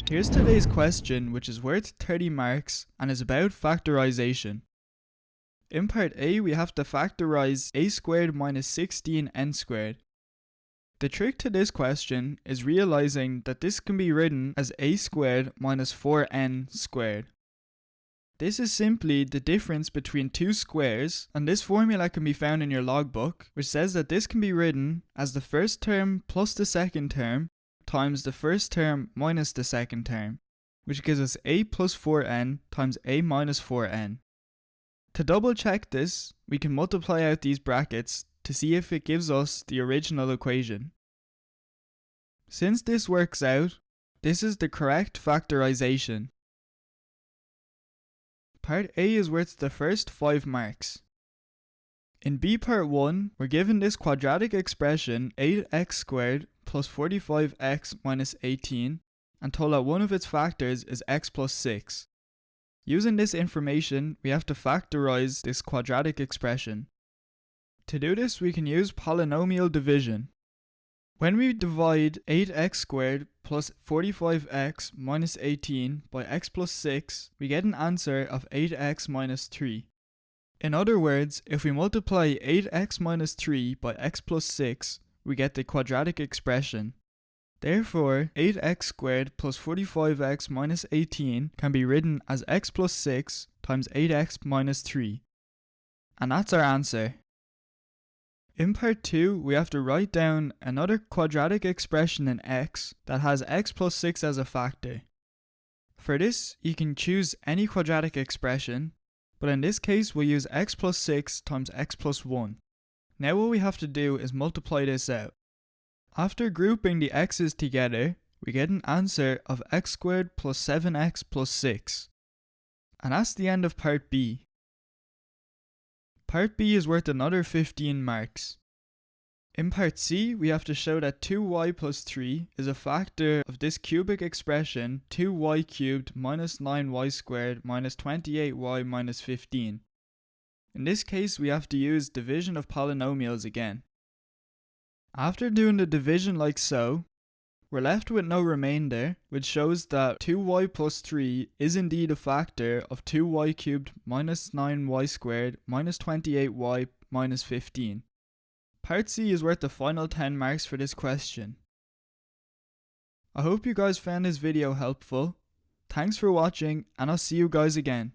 Here's today's question, which is worth 30 marks and is about factorization. In part A, we have to factorize a squared minus 16n squared. The trick to this question is realizing that this can be written as a squared minus 4n squared. This is simply the difference between two squares, and this formula can be found in your logbook, which says that this can be written as the first term plus the second term times the first term minus the second term, which gives us a plus 4n times a minus 4n. To double check this, we can multiply out these brackets to see if it gives us the original equation. Since this works out, this is the correct factorization. Part A is worth the first 5 marks. In B part 1, we're given this quadratic expression 8x squared plus 45x minus 18 and told that one of its factors is x plus 6. Using this information, we have to factorize this quadratic expression. To do this, we can use polynomial division. When we divide 8x squared plus 45x minus 18 by x plus 6, we get an answer of 8x minus 3. In other words, if we multiply 8x minus 3 by x plus 6, we get the quadratic expression. Therefore, 8x squared plus 45x minus 18 can be written as x plus 6 times 8x minus 3. And that's our answer. In part 2, we have to write down another quadratic expression in x that has x plus 6 as a factor. For this, you can choose any quadratic expression, but in this case we'll use x plus 6 times x plus 1. Now what we have to do is multiply this out. After grouping the x's together, we get an answer of x squared plus 7x plus 6. And that's the end of part B. Part B is worth another 15 marks. In part C, we have to show that 2y plus 3 is a factor of this cubic expression 2y cubed minus 9y squared minus 28y minus 15. In this case, we have to use division of polynomials again. After doing the division like so, we're left with no remainder, which shows that 2y plus 3 is indeed a factor of 2y cubed minus 9y squared minus 28y minus 15. Part C is worth the final 10 marks for this question. I hope you guys found this video helpful. Thanks for watching, and I'll see you guys again.